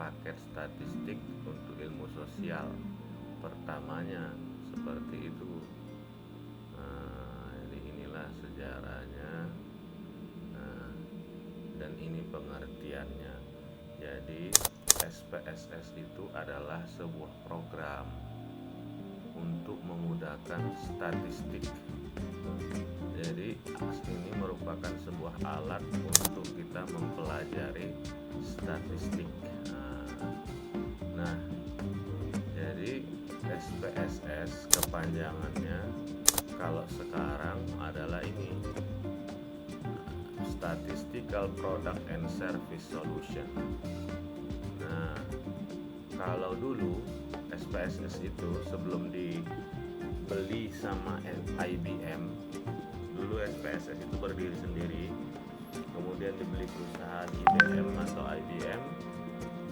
paket statistik untuk ilmu sosial pertamanya seperti itu. Jadi inilah sejarahnya, dan ini pengertiannya. Jadi SPSS itu adalah sebuah program untuk memudahkan statistik. Jadi ini merupakan sebuah alat untuk kita mempelajari statistik. Nah, jadi SPSS kepanjangannya kalau sekarang adalah ini, Statistical Product and Service Solution. Nah, kalau dulu SPSS itu sebelum dibeli sama IBM, dulu SPSS itu berdiri sendiri, kemudian dibeli perusahaan IBM atau IBM,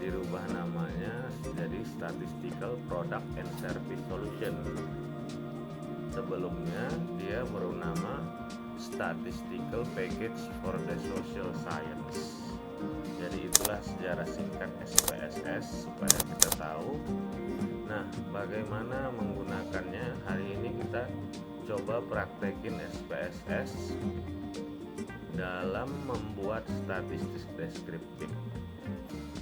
dirubah namanya jadi Statistical Product and Service Solution. Sebelumnya dia bernama Statistical Package for the Social Science. Jadi itulah sejarah singkat SPSS supaya kita tahu. Nah, bagaimana menggunakannya? Hari ini kita coba praktekin SPSS dalam membuat statistik deskriptif.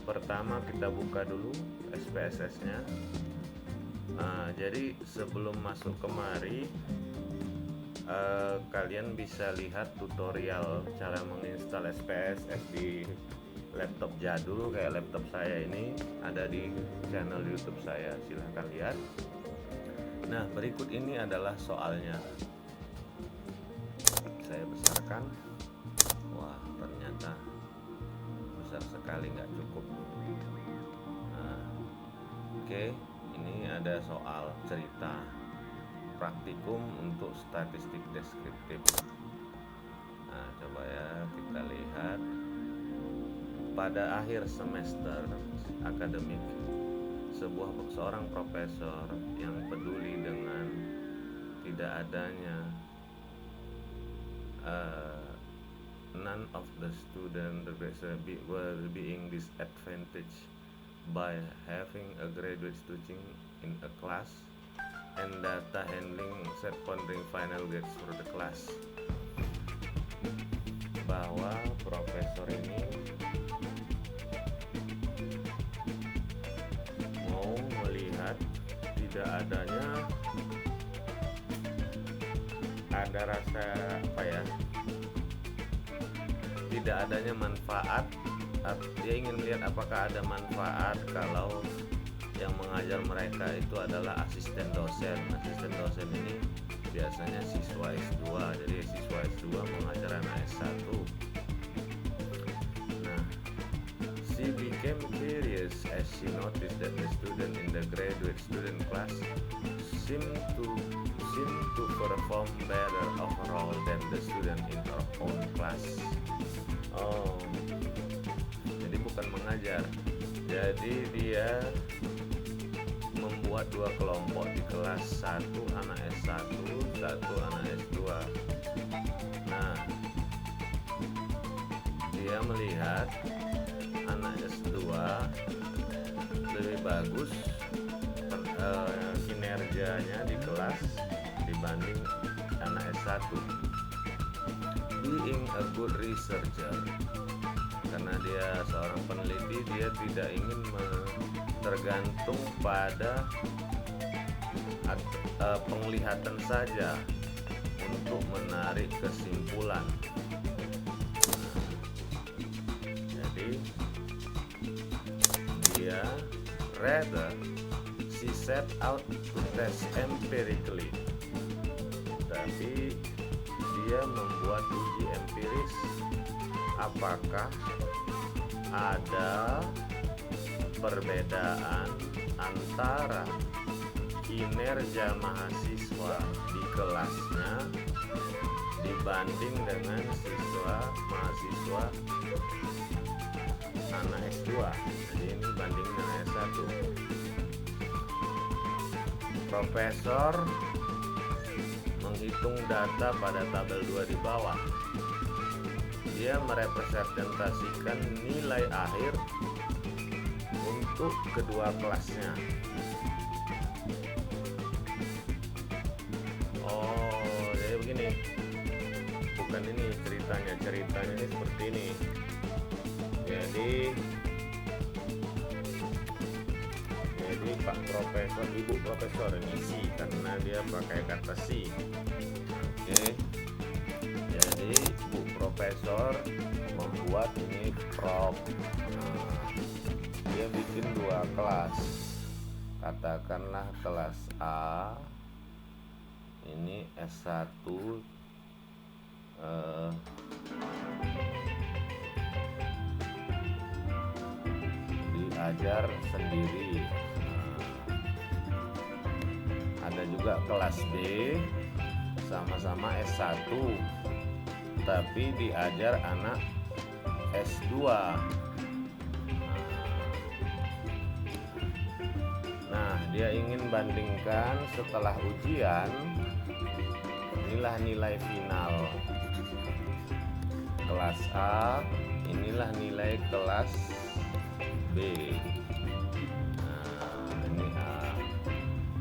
Pertama kita buka dulu SPSS-nya. Jadi sebelum masuk kemari, kalian bisa lihat tutorial cara menginstal SPSS di laptop jadul kayak laptop saya ini, ada di channel YouTube saya, silahkan lihat. Nah, berikut ini adalah soalnya. Saya besarkan. Wah, ternyata besar sekali, nggak cukup. Oke, ini ada soal cerita praktikum untuk statistik deskriptif. Nah, coba ya kita lihat. Pada akhir semester akademik, seorang profesor yang peduli dengan tidak adanya none of the student were being disadvantaged by having a graduate teaching in a class and data handling set pondering final grades for the class. Bahwa profesor ini mau melihat tidak adanya tidak adanya manfaat. Dia ingin lihat apakah ada manfaat kalau yang mengajar mereka itu adalah asisten dosen. Asisten dosen ini biasanya siswa S2, jadi siswa S2 mengajar anak S1. Nah, she became curious as she noticed that the student in the graduate student class seemed to perform better overall than the student in her own class. Jadi bukan mengajar, jadi dia membuat dua kelompok di kelas, satu anak S1, satu anak S2. Nah, dia melihat anak S2 lebih bagus kinerjanya di kelas dibanding anak S1. Being a good researcher, karena dia seorang peneliti, dia tidak ingin tergantung pada penglihatan saja untuk menarik kesimpulan. Jadi dia she set out to test empirically, tapi dia membuat uji empiris apakah ada perbedaan antara kinerja mahasiswa di kelasnya dibanding dengan mahasiswa anak S2. Jadi ini banding dengan S1. Profesor menghitung data pada tabel 2 di bawah. Dia merepresentasikan nilai akhir untuk kedua kelasnya. Oh, jadi begini, bukan ini ceritanya ini seperti ini. Jadi Pak Profesor, Ibu Profesor ngisi karena dia pakai kata si. Oke. Jadi Bu Profesor membuat ini Prof. Dia bikin dua kelas. Katakanlah kelas A ini S1 diajar sendiri. Ada juga kelas B sama-sama S1 tapi diajar anak S2. Nah, dia ingin bandingkan setelah ujian, inilah nilai final kelas A, inilah nilai kelas B. Ini A.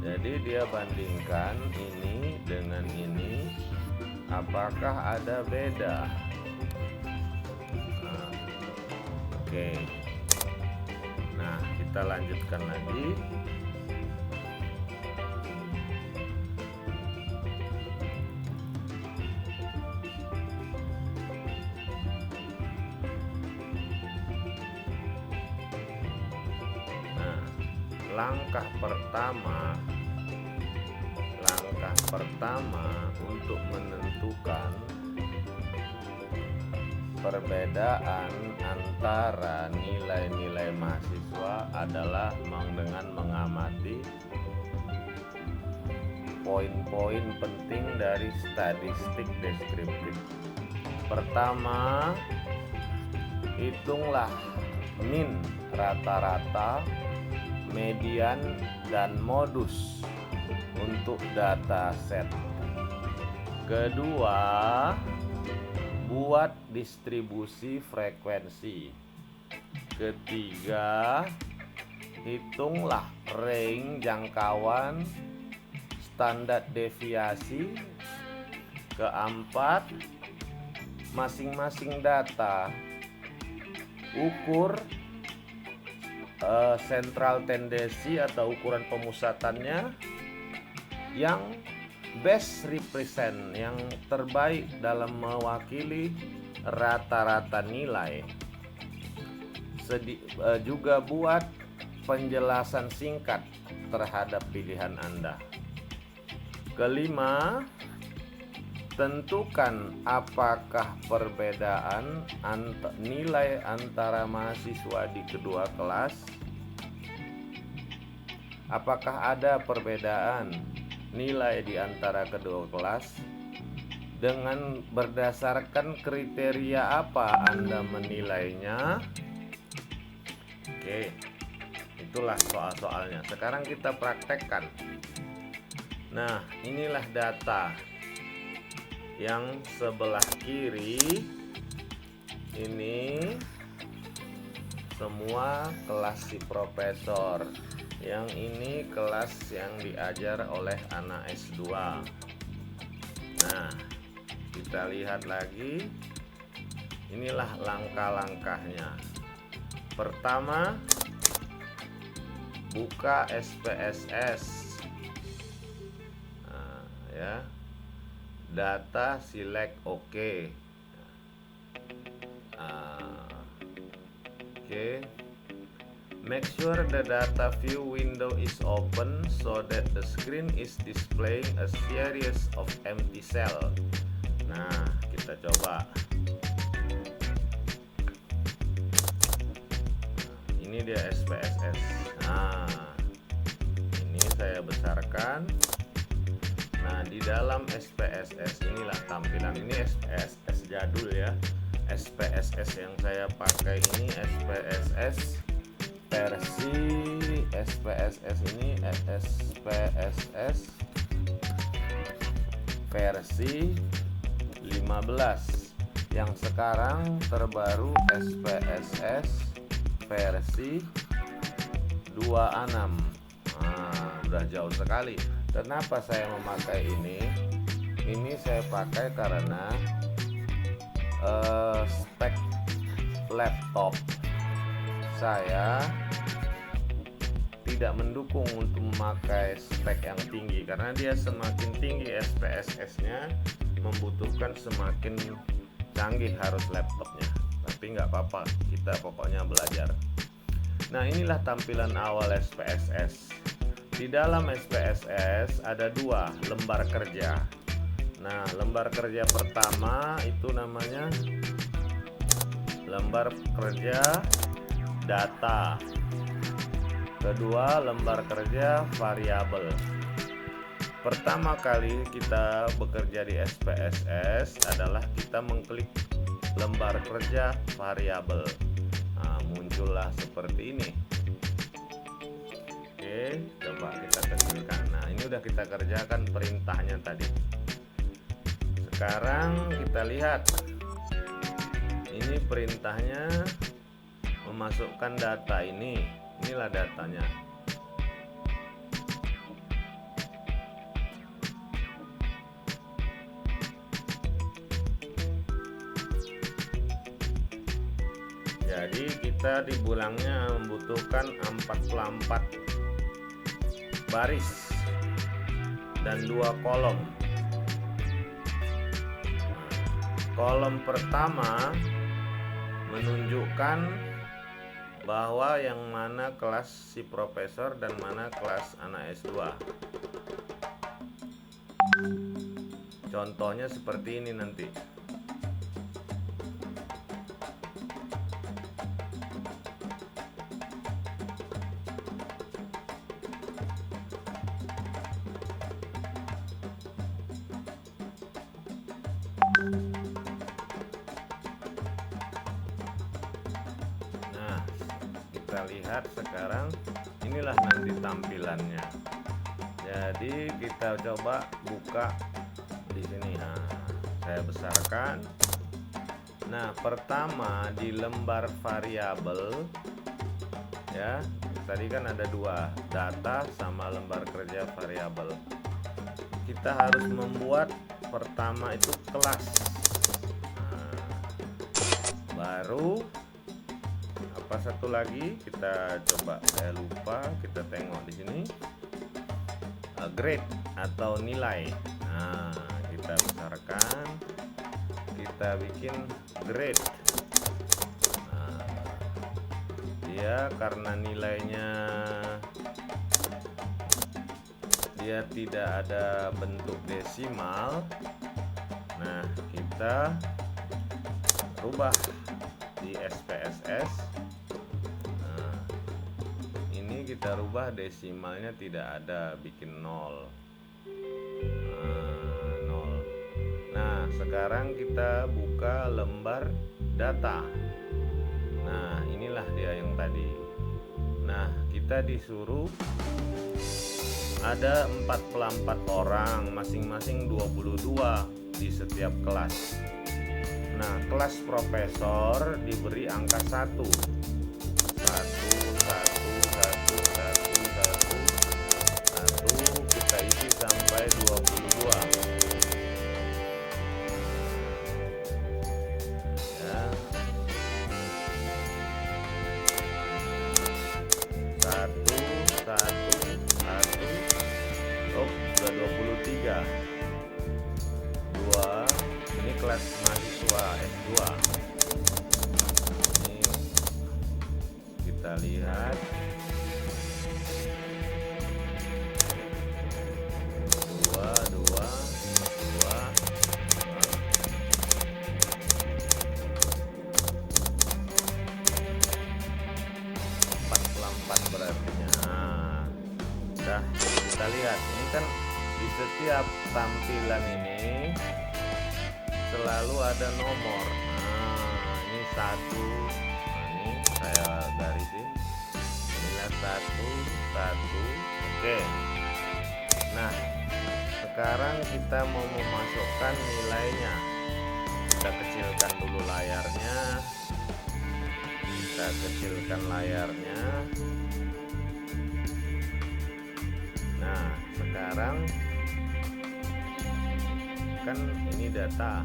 Jadi dia bandingkan ini dengan ini, apakah ada beda? Oke. Nah, kita lanjutkan lagi. Langkah pertama untuk menentukan perbedaan antara nilai-nilai mahasiswa adalah dengan mengamati poin-poin penting dari statistik deskriptif. Pertama, hitunglah min, rata-rata, median, dan modus untuk data set. Kedua, buat distribusi frekuensi. Ketiga, hitunglah range jangkauan standar deviasi. Keempat, masing-masing data ukur sentral tendensi atau ukuran pemusatannya yang best represent, yang terbaik dalam mewakili rata-rata nilai. Juga buat penjelasan singkat terhadap pilihan Anda. Kelima, tentukan apakah perbedaan nilai antara mahasiswa di kedua kelas, apakah ada perbedaan nilai di antara kedua kelas, dengan berdasarkan kriteria apa Anda menilainya. Oke, itulah soal-soalnya. Sekarang kita praktekkan. Nah, inilah data yang sebelah kiri ini semua kelas si profesor, yang ini kelas yang diajar oleh anak S2. Nah, kita lihat lagi, inilah langkah-langkahnya. Pertama, buka SPSS. Nah, ya, data select OK. Oke. Make sure the data view window is open so that the screen is displaying a series of empty cell. Nah, kita coba. Ini dia SPSS. Nah, ini saya besarkan. Nah, di dalam SPSS inilah tampilan. Ini SPSS jadul ya. SPSS yang saya pakai ini SPSS versi SPSS ini SPSS versi 15. Yang sekarang terbaru SPSS versi 26. Nah, udah jauh sekali. Kenapa saya memakai ini? Ini saya pakai karena spek laptop saya tidak mendukung untuk memakai spek yang tinggi, karena dia semakin tinggi SPSS-nya membutuhkan semakin canggih harus laptopnya. Tapi nggak apa-apa, kita pokoknya belajar. Nah, inilah tampilan awal SPSS. Di dalam SPSS ada 2 lembar kerja. Nah, lembar kerja pertama itu namanya lembar kerja data. Kedua, lembar kerja variabel. Pertama kali kita bekerja di SPSS adalah kita mengklik lembar kerja variabel. Nah, muncullah seperti ini. Oke, coba kita kecilkan. Nah, ini udah kita kerjakan perintahnya tadi. Sekarang kita lihat. Ini perintahnya memasukkan data ini. Inilah datanya. Jadi kita di bulangnya membutuhkan 44 baris dan 2 kolom. Kolom pertama menunjukkan bahwa yang mana kelas si profesor dan mana kelas anak S2. Contohnya seperti ini nanti. Kita lihat sekarang, inilah nanti tampilannya. Jadi kita coba buka di sini. Nah, saya besarkan. Nah, pertama di lembar variabel ya, tadi kan ada 2, data sama lembar kerja variabel. Kita harus membuat pertama itu kelas. Nah, baru apa satu lagi kita coba, saya lupa, kita tengok di sini grade atau nilai. Nah, kita besarkan, kita bikin grade. Nah, dia karena nilainya dia tidak ada bentuk desimal, nah kita rubah di SPSS. Kita rubah desimalnya tidak ada, bikin 0. Nah, sekarang kita buka lembar data. Nah, inilah dia yang tadi. Nah, kita disuruh ada 44 orang, masing-masing 22 di setiap kelas. Nah, kelas profesor diberi angka 1. Kita isi sampai 22 ya. 1 oh, sudah 23. 2 ini kelas mahasiswa S2. Ini kita lihat. 44 berarti. Nah, udah kita lihat ini kan di setiap tampilan ini selalu ada nomor. Nah, ini 1. Nah, ini saya garisin. Inilah 1. Oke. Nah, sekarang kita mau memasukkan nilainya. Kita kecilkan dulu layarnya. sekarang kan ini data,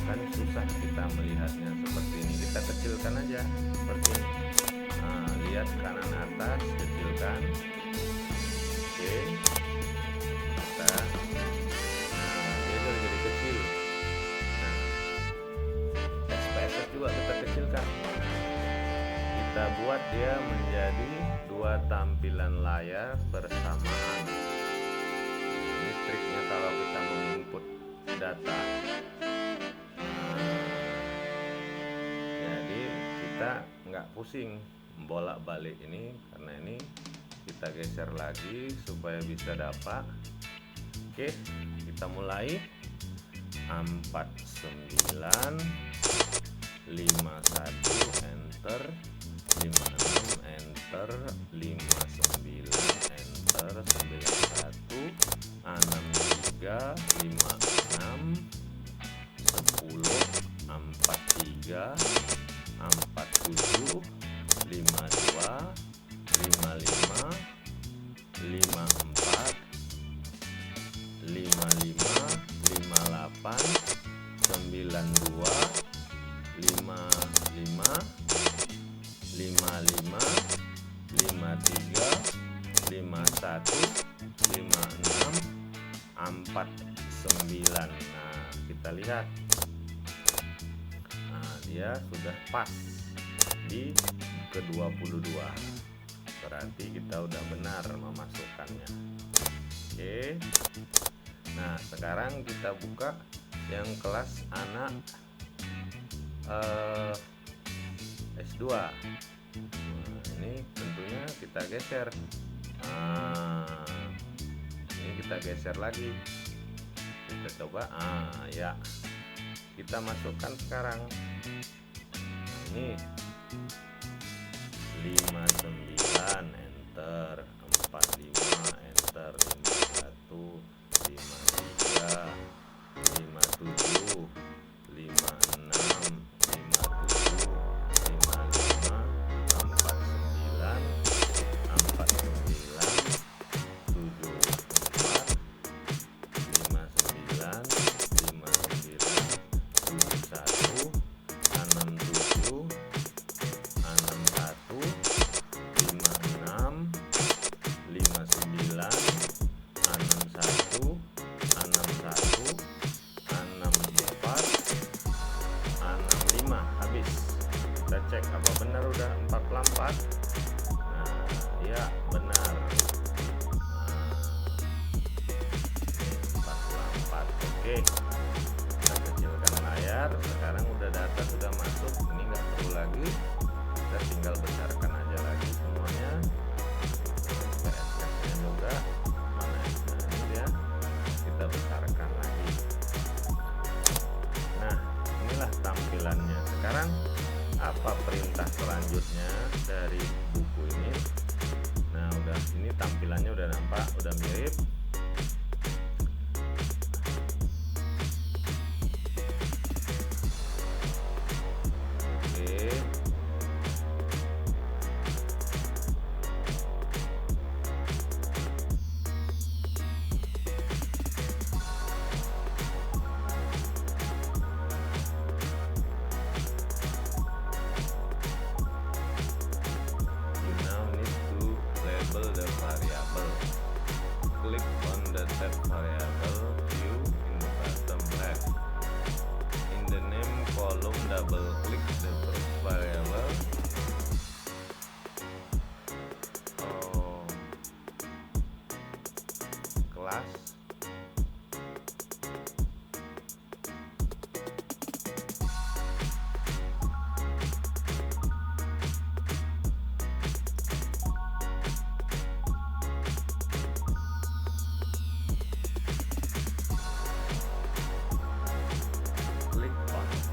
kan susah kita melihatnya seperti ini. Kita kecilkan aja seperti ini. Nah, lihat kanan atas, kecilkan. Oke, kita dia sudah jadi kecil. Nah, SPSS juga kita kecilkan. Kita buat dia menjadi dua tampilan layar bersamaan. Ini triknya kalau kita menginput data. Jadi kita nggak pusing bolak-balik ini, karena ini kita geser lagi supaya bisa dapat. Oke, kita mulai. 49 51 enter, 56 enter, 59 enter, 91 63 56 10 43 47 52 55 54 55 58 92 55 55 53 51 56 49. Nah, kita lihat. Nah, dia sudah pas di ke-22. Berarti kita udah benar memasukkannya. Oke. Nah, sekarang kita buka yang kelas anak S2. Nah, ini tentunya kita geser. Nah, ini kita geser lagi. Kita coba. Ya, kita masukkan sekarang. Nah, ini 59 enter, 45 enter, 51 53 57 56 57 55 49 49 74 59 59 71 67 61 56 59 61 61 64 65. Habis. Kita cek apa benar udah 44. Nah, ya benar. Nah, 44. Oke, kita kecilkan layar. Sekarang udah data sudah masuk. Ini nggak perlu lagi, kita tinggal besarkan aja lagi semuanya. PSS-nya juga mana ini dia, kita besarkan lagi. Nah, inilah tampilannya. Sekarang apa perintah selanjutnya dari buku ini? Nah, udah ini tampilannya udah nampak, udah mirip. Oke. The variable. Click on the tab variable view in the bottom left. In the name column, double click the first variable. Class.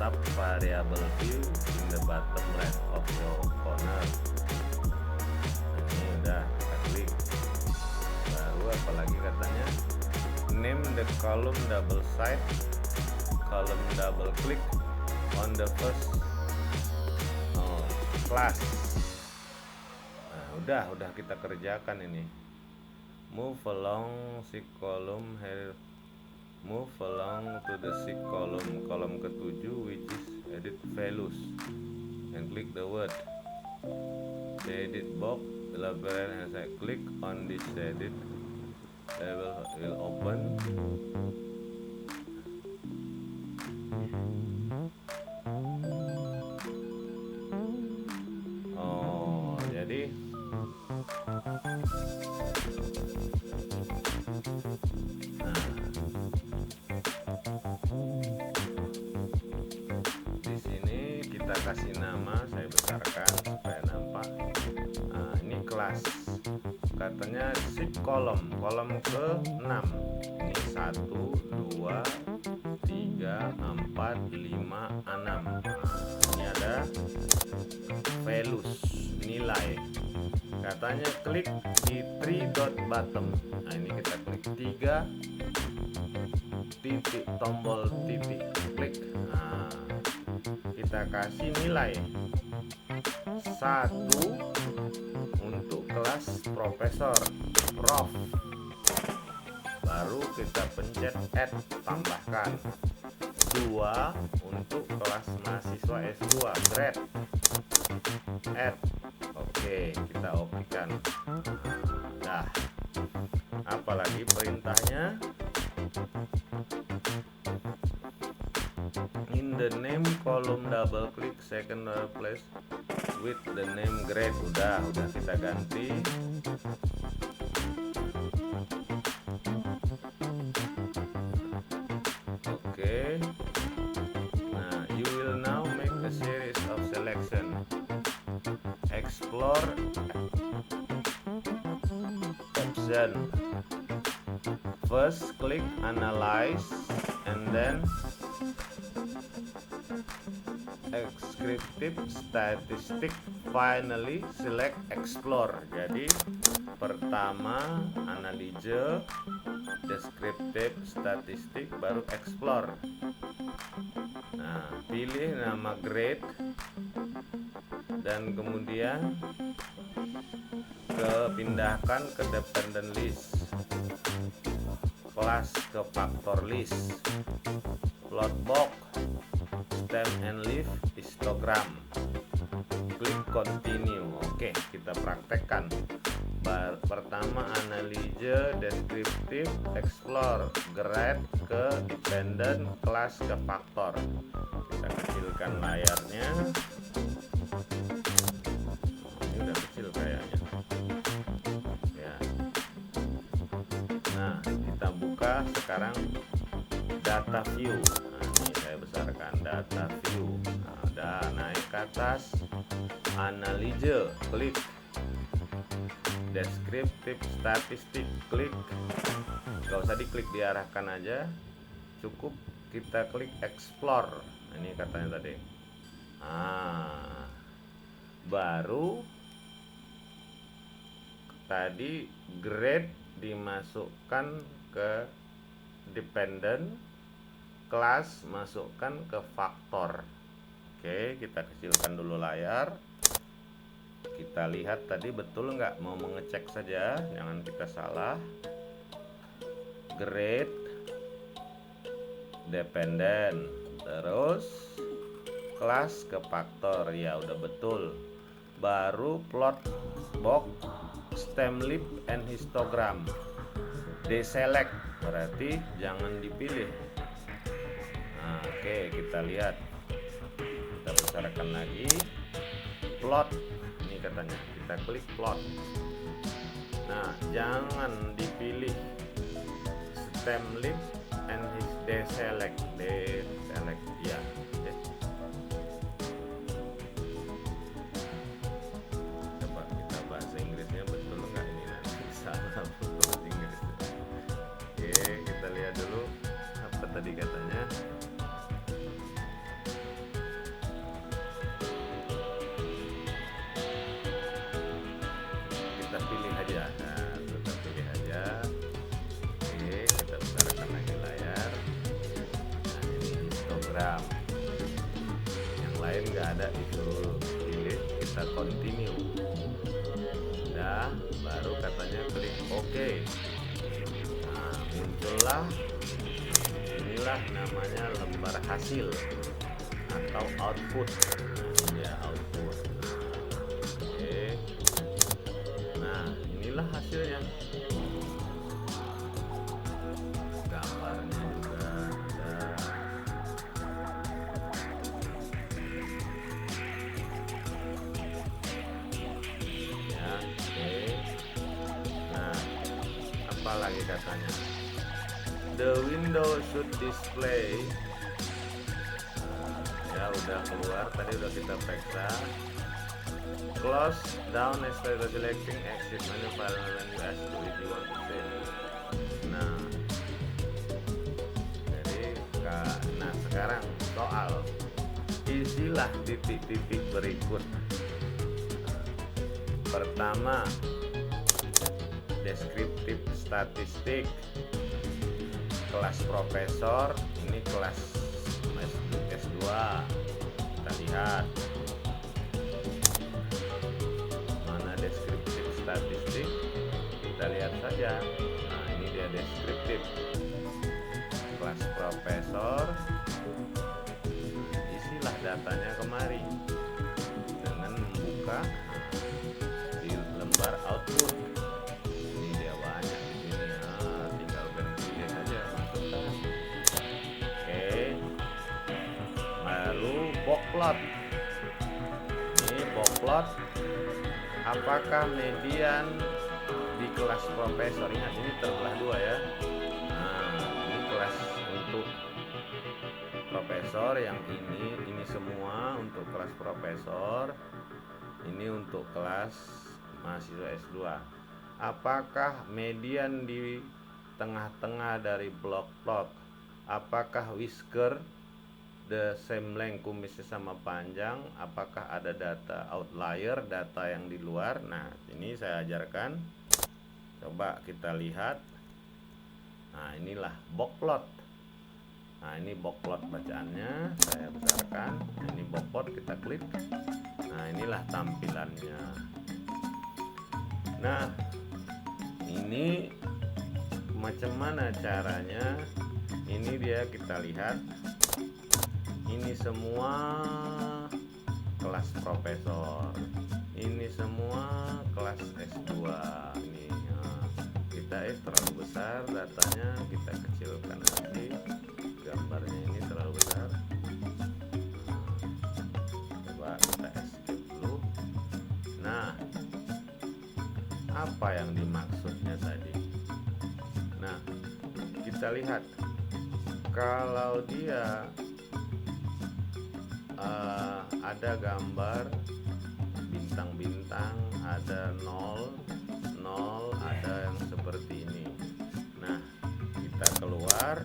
Tab variable view in the bottom left of your corner. Ini udah kita klik. Baru apalagi katanya, name the column double side, column double click on the first class. Nah, udah kita kerjakan ini. Move along si column here. Move along to the si column ke-7 which is edit values and click the word. The edit box elaborate as I click on this edit label will open. Oh, jadi di sini kita kasih nama, saya besarkan supaya nampak. Nah, ini kelas, katanya si kolom ke-6. Ini 1, 2, 3, 4, 5, 6. Ini ada values, nilai. Katanya klik di 3 dot bottom. Nah, ini kita klik 3 titik, tombol titik, klik. Nah, kita kasih nilai 1 untuk kelas profesor, prof. Baru kita pencet add, tambahkan. 2 untuk kelas mahasiswa S2, grade, add. Oke, kita okekan. Nah, apalagi perintahnya? In the name column double click second place with the name grade. Udah kita ganti. Oke. Nah, you will now make a series of selection. Explore option. First click analyze and then descriptive statistic, finally select explore. Jadi pertama analyze, descriptive statistic, baru explore. Nah, pilih nama grade dan kemudian pindahkan ke dependent list, kelas ke factor list, plot box, stem and leaf, histogram. Klik continue. Oke, kita praktekkan. Pertama analyze, descriptive, explore, grade ke dependent, kelas ke faktor. Kita kecilkan layarnya. Ini udah kecil kayaknya. Ya. Nah, kita buka sekarang data view. Nah, ini saya besarkan data view. Nah, udah naik ke atas. Analyze, klik. Descriptive statistik, klik. Gak usah diklik, diarahkan aja. Cukup kita klik explore. Nah, ini katanya tadi. Nah, baru tadi grade dimasukkan ke dependent, kelas masukkan ke faktor. Oke, kita kecilkan dulu layar. Kita lihat tadi betul nggak, mau mengecek saja, jangan kita salah. Grade, dependent, terus kelas ke faktor, ya udah betul. Baru plot box, stem leaf and histogram. Deselect berarti jangan dipilih. Nah, oke, kita lihat. Kita besarkan lagi. Plot, ini katanya. Kita klik plot. Nah, jangan dipilih stem leaf and deselect. Deselect, ya. Coba kita bahasa Inggrisnya betul nggak ini, nanti salah bahasa Inggris. Oke, kita lihat dulu apa tadi katanya. Kita pilih aja. Nah, kita pilih aja. Oke, kita besarkan lagi layar. Nah, ini histogram. Yang lain nggak ada, itu pilih, kita continue. ya, baru katanya klik OK. Nah, muncullah, inilah namanya lembar hasil atau output. Ya, output. Oke. Nah, inilah hasilnya. Gambarnya juga ada. Ya, oke. Nah, apa lagi katanya? The window should display. Ya, udah keluar, tadi udah kita periksa. Close down instead of selecting exit menu file when you ask to if you want to save. Nah, jadi nah sekarang soal isilah titik-titik berikut. Pertama, deskriptif statistik, kelas profesor, ini kelas S2. Kita lihat mana deskriptif statistik, kita lihat saja. Nah, ini dia deskriptif kelas profesor. Isilah datanya kemari dengan membuka di lembar output. Ini dia banyak di sini. Nah, tinggal pilih saja, masukkan. Oke. Baru box plot. Ini box plot. Apakah median di kelas profesor? Ingat, ini terbelah dua ya. Nah, ini kelas untuk profesor, yang ini semua untuk kelas profesor, ini untuk kelas mahasiswa S2. Apakah median di tengah-tengah dari block plot? Apakah whisker the same length, kumisnya sama panjang? Apakah ada data outlier, data yang di luar? Nah, ini saya ajarkan. Coba kita lihat. Nah, inilah box plot. Nah, ini box plot bacaannya, saya besarkan. Nah, ini box plot, kita klik. Nah, inilah tampilannya. Nah, ini macam mana caranya? Ini dia, kita lihat. Ini semua kelas profesor. Ini semua kelas S2. Ini kita terlalu besar datanya, kita kecilkan lagi. Gambarnya ini terlalu besar. Coba kita escape dulu. Nah, apa yang dimaksudnya tadi? Nah, kita lihat kalau dia ada gambar bintang-bintang, ada 0, ada yang seperti ini. Nah, kita keluar,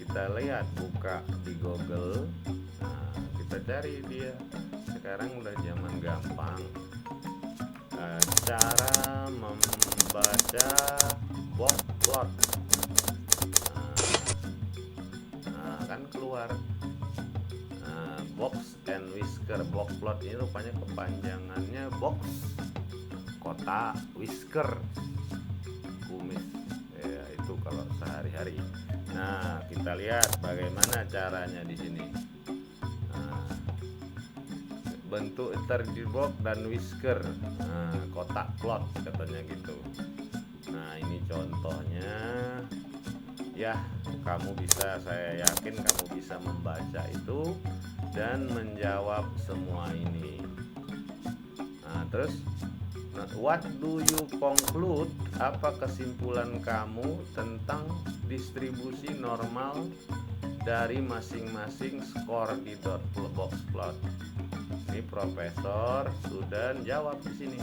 kita lihat, buka di Google. Nah, kita cari dia. Sekarang udah zaman gampang. Cara membaca box plot. Nah, kan keluar. Box and whisker. Box plot ini rupanya kepanjangannya box, kotak, whisker, kumis. Ya, itu kalau sehari-hari. Nah, kita lihat bagaimana caranya di sini. Nah, bentuk box dan whisker. Nah, kotak plot katanya gitu. Nah, ini contohnya. Ya, kamu bisa, saya yakin kamu bisa membaca itu dan menjawab semua ini. Nah, terus what do you conclude? Apa kesimpulan kamu tentang distribusi normal dari masing-masing skor di box plot? Ini profesor sudah jawab di sini.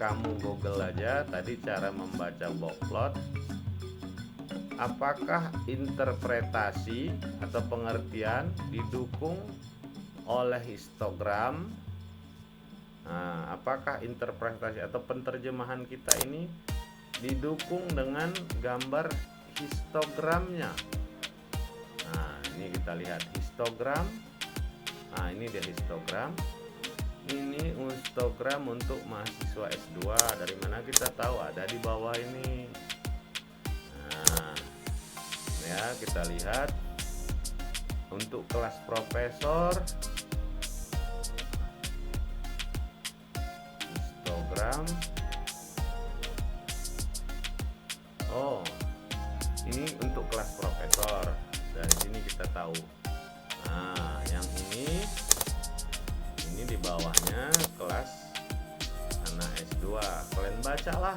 Kamu Google aja tadi cara membaca box plot. Apakah interpretasi atau pengertian didukung oleh histogram? Nah, apakah interpretasi atau penerjemahan kita ini didukung dengan gambar histogramnya? Nah, ini kita lihat histogram. Nah, ini dia histogram. Ini histogram untuk mahasiswa S2. Dari mana kita tahu? Ada di bawah ini. Nah, ya kita lihat untuk kelas profesor histogram. Oh, ini untuk kelas profesor. Dari sini kita tahu. Nah, yang ini di bawahnya kelas anak S2. Kalian bacalah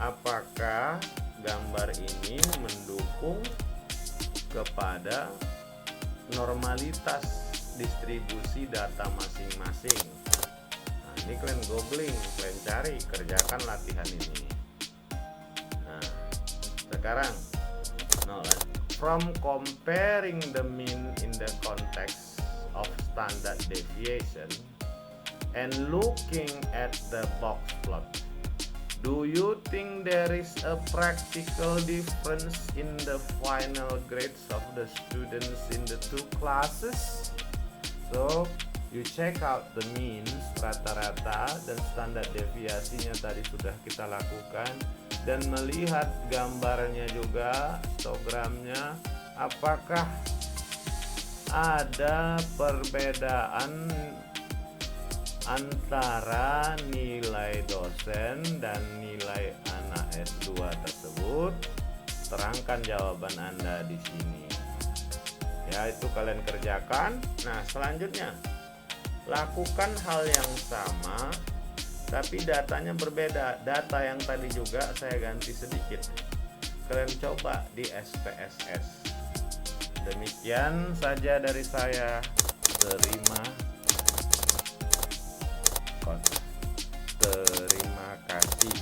apakah gambar ini mendukung kepada normalitas distribusi data masing-masing. Nah, ini kalian googling, kalian cari, kerjakan latihan ini. Nah, sekarang from comparing the mean in the context of standard deviation and looking at the box plot, do you think there is a practical difference in the final grades of the students in the two classes? So you check out the means, rata-rata dan standar deviasinya tadi sudah kita lakukan, dan melihat gambarnya juga, histogramnya, apakah ada perbedaan antara nilai dosen dan nilai anak S2 tersebut. Terangkan jawaban Anda di sini. Ya, itu kalian kerjakan. Nah, selanjutnya lakukan hal yang sama tapi datanya berbeda. Data yang tadi juga saya ganti sedikit. Kalian coba di SPSS. Demikian saja dari saya. Terima kasih.